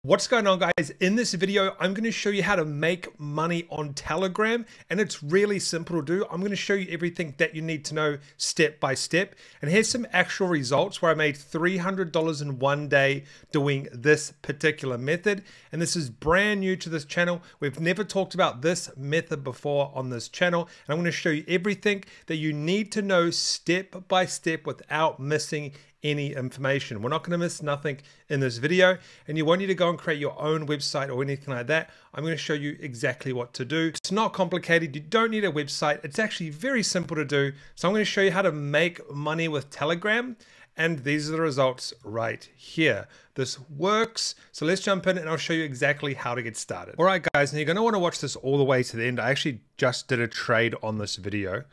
What's going on, guys? In this video, I'm going to show you how to make money on Telegram, and it's really simple to do. I'm going to show you everything that you need to know step by step. And here's some actual results where I made $300 in one day doing this particular method. And this is brand new to this channel. We've never talked about this method before on this channel. And I'm going to show you everything that you need to know step by step without missing any information. We're not going to miss nothing in this video, and you won't need to go and create your own website or anything like that. I'm going to show you exactly what to do. It's not complicated. You don't need a website. It's actually very simple to do. So I'm going to show you how to make money with Telegram, and these are the results right here. This works. So let's jump in and I'll show you exactly how to get started. All right, guys, now you're going to want to watch this all the way to the end. I actually just did a trade on this video,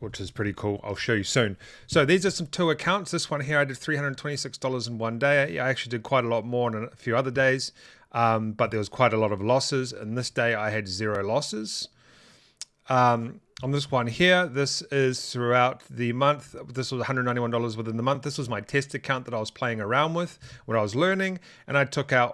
which is pretty cool. I'll show you soon. So these are some two accounts. This one here, I did $326 in one day. I actually did quite a lot more on a few other days, but there was quite a lot of losses. And this day I had 0 losses. On this one here, this is throughout the month. This was $191 within the month. This was my test account that I was playing around with when I was learning, and I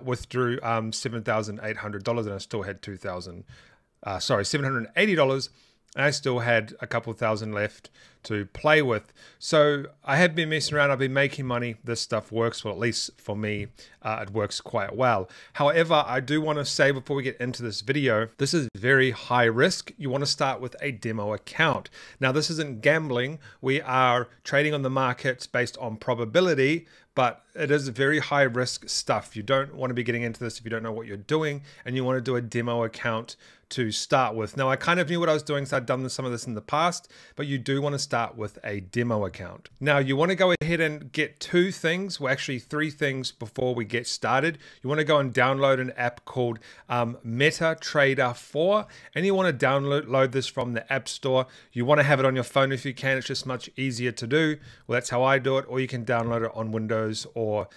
withdrew $7,800, and I still had $780. and I still had a couple thousand left to play with. So I have been messing around. I've been making money. This stuff works. Well, at least for me, it works quite well. However, I do want to say before we get into this video, this is very high risk. You want to start with a demo account. Now, this isn't gambling. We are trading on the markets based on probability, but it is very high risk stuff. You don't want to be getting into this if you don't know what you're doing, and you want to do a demo account to start with. Now, I kind of knew what I was doing, so I'd done some of this in the past, but you do want to start with a demo account. Now, you want to go ahead and get 2 things, well, actually 3 things before we get started. You want to go and download an app called MetaTrader 4, and you want to download this from the App Store. You want to have it on your phone if you can. It's just much easier to do. Well, that's how I do it, or you can download it on Windows or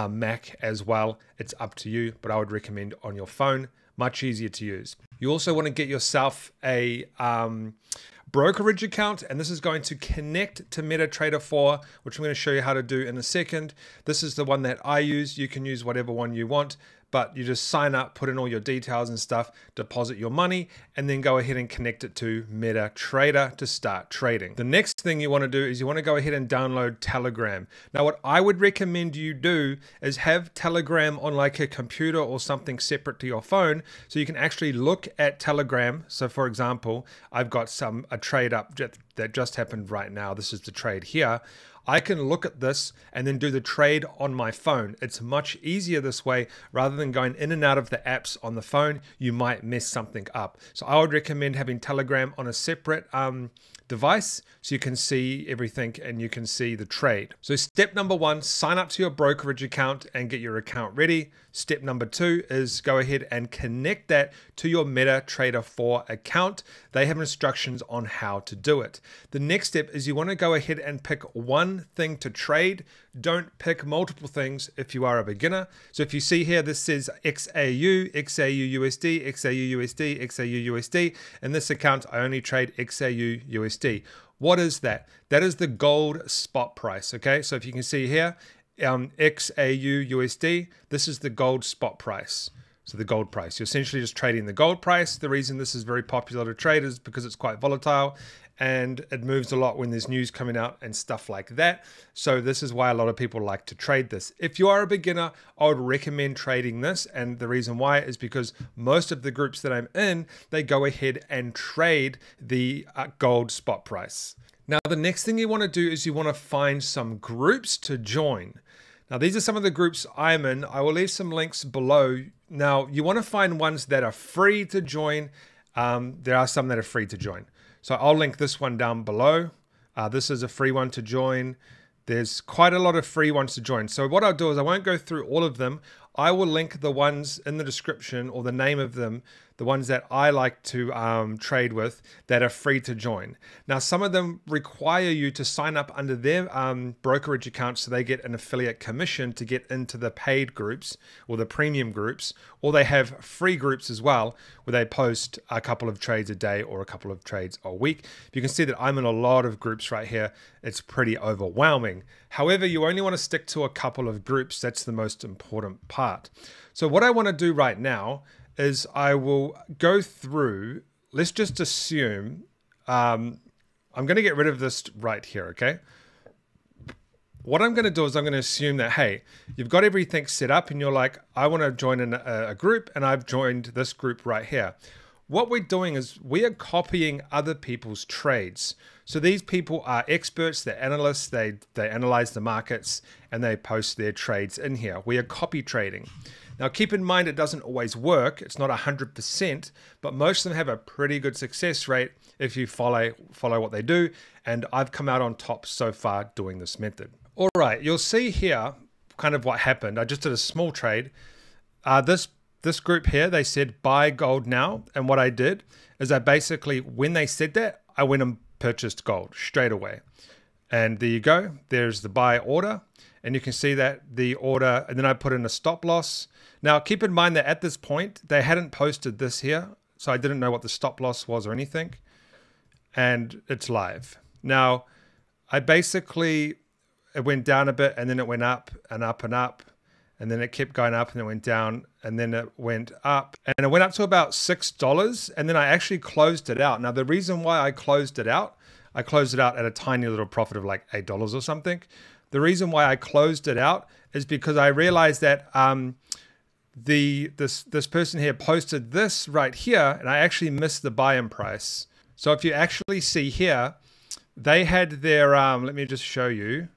Mac as well. It's up to you, but I would recommend on your phone. Much easier to use. You also want to get yourself a brokerage account, and this is going to connect to MetaTrader 4, which I'm going to show you how to do in a second. This is the one that I use. You can use whatever one you want, but you just sign up, put in all your details and stuff, deposit your money, and then go ahead and connect it to MetaTrader to start trading. The next thing you want to do is you want to go ahead and download Telegram. Now, what I would recommend you do is have Telegram on like a computer or something separate to your phone, so you can actually look at Telegram. So for example, I've got a trade up that just happened right now. This is the trade here. I can look at this and then do the trade on my phone. It's much easier this way rather than going in and out of the apps on the phone. You might mess something up. So I would recommend having Telegram on a separate device so you can see everything and you can see the trade. So step number 1, sign up to your brokerage account and get your account ready. Step number 2 is go ahead and connect that to your MetaTrader 4 account. They have instructions on how to do it. The next step is you want to go ahead and pick one thing to trade. Don't pick multiple things if you are a beginner. So if you see here, this says XAU, XAU USD, XAU USD, XAU USD. In this account, I only trade XAU USD. What is that? That is the gold spot price, okay? So if you can see here, XAU USD, this is the gold spot price. So the gold price, you're essentially just trading the gold price. The reason this is very popular to trade is because it's quite volatile and it moves a lot when there's news coming out and stuff like that. So this is why a lot of people like to trade this. If you are a beginner, I would recommend trading this. And the reason why is because most of the groups that I'm in, they go ahead and trade the gold spot price. Now, the next thing you want to do is you want to find some groups to join. Now, these are some of the groups I'm in. I will leave some links below. Now, you want to find ones that are free to join. There are some that are free to join. So I'll link this one down below. This is a free one to join. There's quite a lot of free ones to join. So what I'll do is I won't go through all of them. I will link the ones in the description or the name of them, the ones that I like to trade with that are free to join. Now, some of them require you to sign up under their brokerage account so they get an affiliate commission to get into the paid groups or the premium groups, or they have free groups as well where they post a couple of trades a day or a couple of trades a week. You can see that I'm in a lot of groups right here. It's pretty overwhelming. However, you only want to stick to a couple of groups. That's the most important part. apart. So what I want to do right now is I will go through, let's just assume, I'm going to get rid of this right here, okay? What I'm going to do is I'm going to assume that, hey, you've got everything set up and you're like, I want to join a group, and I've joined this group right here. What we're doing is we are copying other people's trades. So these people are experts, they're analysts, they analyze the markets and they post their trades in here. We are copy trading. Now keep in mind it doesn't always work. It's not 100%, but most of them have a pretty good success rate if you follow what they do. And I've come out on top so far doing this method. All right, you'll see here kind of what happened. I just did a small trade. This group here, they said buy gold now. And what I did is I basically, when they said that, I went and purchased gold straight away. And there you go. There's the buy order. And you can see that the order, and then I put in a stop loss. Now keep in mind that at this point, they hadn't posted this here. So I didn't know what the stop loss was or anything. And it's live. Now, I basically, it went down a bit and then it went up and up and up. And then it kept going up and it went down and then it went up. And it went up to about $6 and then I actually closed it out. Now, the reason why I closed it out at a tiny little profit of like $8 or something. The reason why I closed it out is because I realized that this person here posted this right here and I actually missed the buy-in price. So if you actually see here, they had their, let me just show you.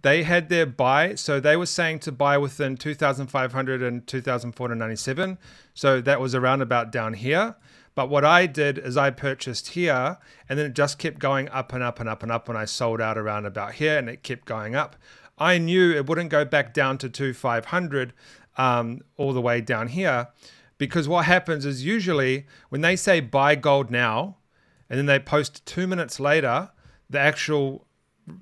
They had their buy, so they were saying to buy within 2,500 and 2,497. So that was around about down here. But what I did is I purchased here, and then it just kept going up and up and up and up when I sold out around about here, and it kept going up. I knew it wouldn't go back down to 2,500 all the way down here, because what happens is usually when they say buy gold now, and then they post 2 minutes later, the actual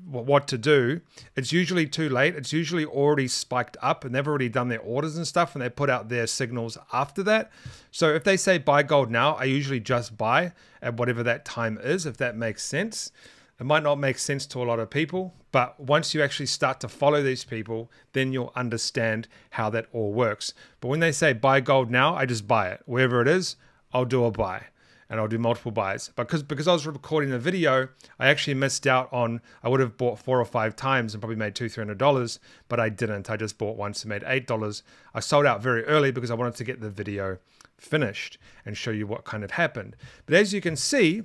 what to do, it's usually too late. It's usually already spiked up and they've already done their orders and stuff and they put out their signals after that. So if they say buy gold now, I usually just buy at whatever that time is, if that makes sense. It might not make sense to a lot of people, but once you actually start to follow these people, then you'll understand how that all works. But when they say buy gold now, I just buy it. Wherever it is, I'll do a buy. And I'll do multiple buys. Because I was recording the video, I actually missed out on, I would have bought 4 or 5 times and probably made $200-300, but I didn't. I just bought once and made $8. I sold out very early because I wanted to get the video finished and show you what kind of happened. But as you can see,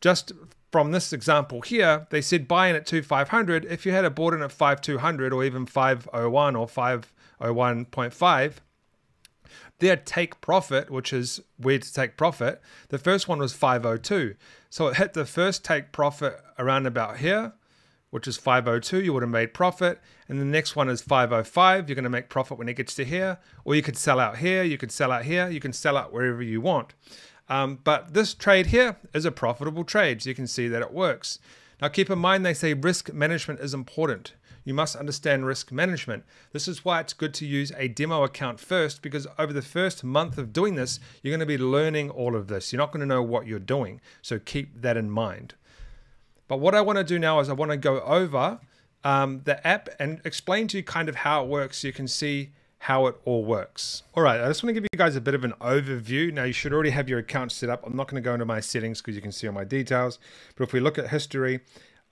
just from this example here, they said buy in at 2,500. If you had bought in at 5,200 or even 501 or 501.5, their take profit, which is where to take profit, the first one was 502. So it hit the first take profit around about here, which is 502. You would have made profit. And the next one is 505. You're going to make profit when it gets to here. Or you could sell out here. You could sell out here. You can sell out wherever you want. But this trade here is a profitable trade. So you can see that it works. Now keep in mind, they say risk management is important. You must understand risk management. This is why it's good to use a demo account first, because over the first month of doing this, you're going to be learning all of this. You're not going to know what you're doing. So keep that in mind. But what I want to do now is I want to go over the app and explain to you kind of how it works so you can see how it all works. All right, I just want to give you guys a bit of an overview. Now you should already have your account set up. I'm not going to go into my settings because you can see all my details. But if we look at history,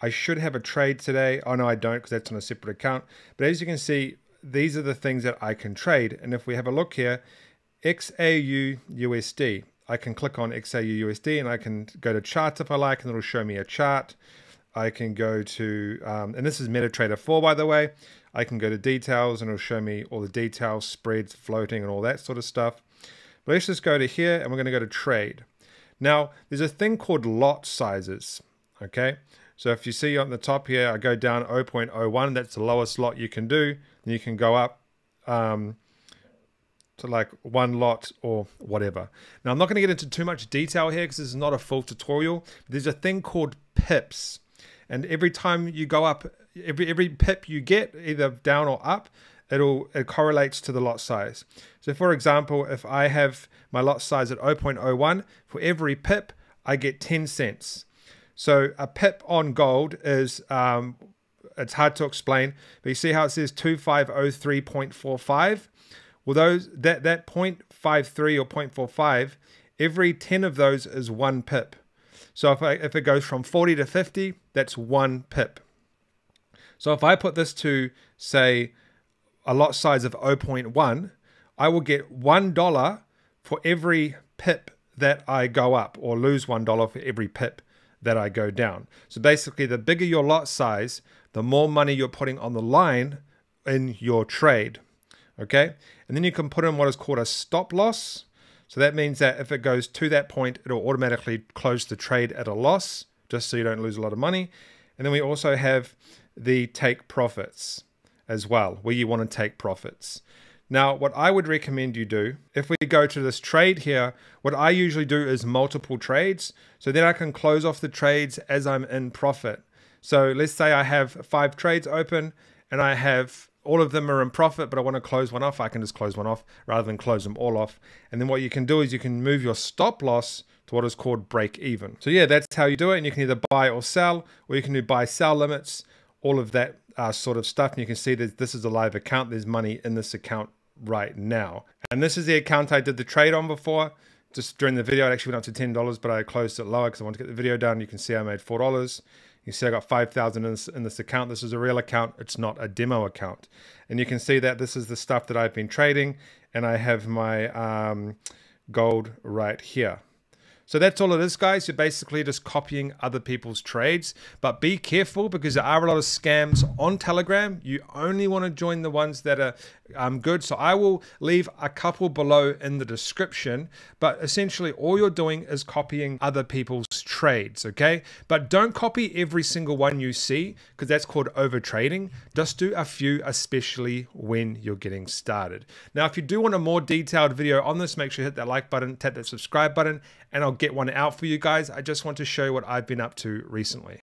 I should have a trade today. Oh no, I don't, because that's on a separate account. But as you can see, these are the things that I can trade. And if we have a look here, XAU USD, I can click on XAU USD and I can go to charts if I like, and it'll show me a chart. I can go to, and this is MetaTrader 4, by the way. I can go to details and it'll show me all the details, spreads, floating, and all that sort of stuff. But let's just go to here and we're going to go to trade. Now, there's a thing called lot sizes, okay? So if you see on the top here, I go down 0.01, that's the lowest lot you can do. Then you can go up to like 1 lot or whatever. Now, I'm not going to get into too much detail here because this is not a full tutorial. But there's a thing called pips. And every time you go up, every pip you get, either down or up, it correlates to the lot size. So for example, if I have my lot size at 0.01, for every pip, I get 10 cents. So a pip on gold is it's hard to explain, but you see how it says 2503.45? Well, that 0.53 or 0.45, every 10 of those is 1 pip. So if it goes from 40 to 50, that's 1 pip. So if I put this to, say, a lot size of 0.1, I will get $1 for every pip that I go up, or lose $1 for every pip that I go down. So basically, the bigger your lot size, the more money you're putting on the line in your trade. Okay, and then you can put in what is called a stop loss. So that means that if it goes to that point, it'll automatically close the trade at a loss, just so you don't lose a lot of money. And then we also have the take profits as well, where you want to take profits. Now, what I would recommend you do, if we go to this trade here, what I usually do is multiple trades. So then I can close off the trades as I'm in profit. So let's say I have 5 trades open and I have all of them are in profit, but I want to close one off. I can just close one off rather than close them all off. And then what you can do is you can move your stop loss to what is called break even. So yeah, that's how you do it. And you can either buy or sell, or you can do buy sell limits, all of that sort of stuff. And you can see that this is a live account. There's money in this account right now. And this is the account I did the trade on before. Just during the video, it actually went up to $10, but I closed it lower because I wanted to get the video done. You can see I made $4. You see I got 5,000 in this account. This is a real account. It's not a demo account. And you can see that this is the stuff that I've been trading. And I have my gold right here. So that's all it is, guys. You're basically just copying other people's trades. But be careful, because there are a lot of scams on Telegram. You only want to join the ones that are good. So I will leave a couple below in the description. But essentially, all you're doing is copying other people's trades, okay? But don't copy every single one you see, because that's called overtrading. Just do a few, especially when you're getting started. Now, if you do want a more detailed video on this, make sure you hit that like button, tap that subscribe button, and I'll get one out for you guys. I just want to show you what I've been up to recently.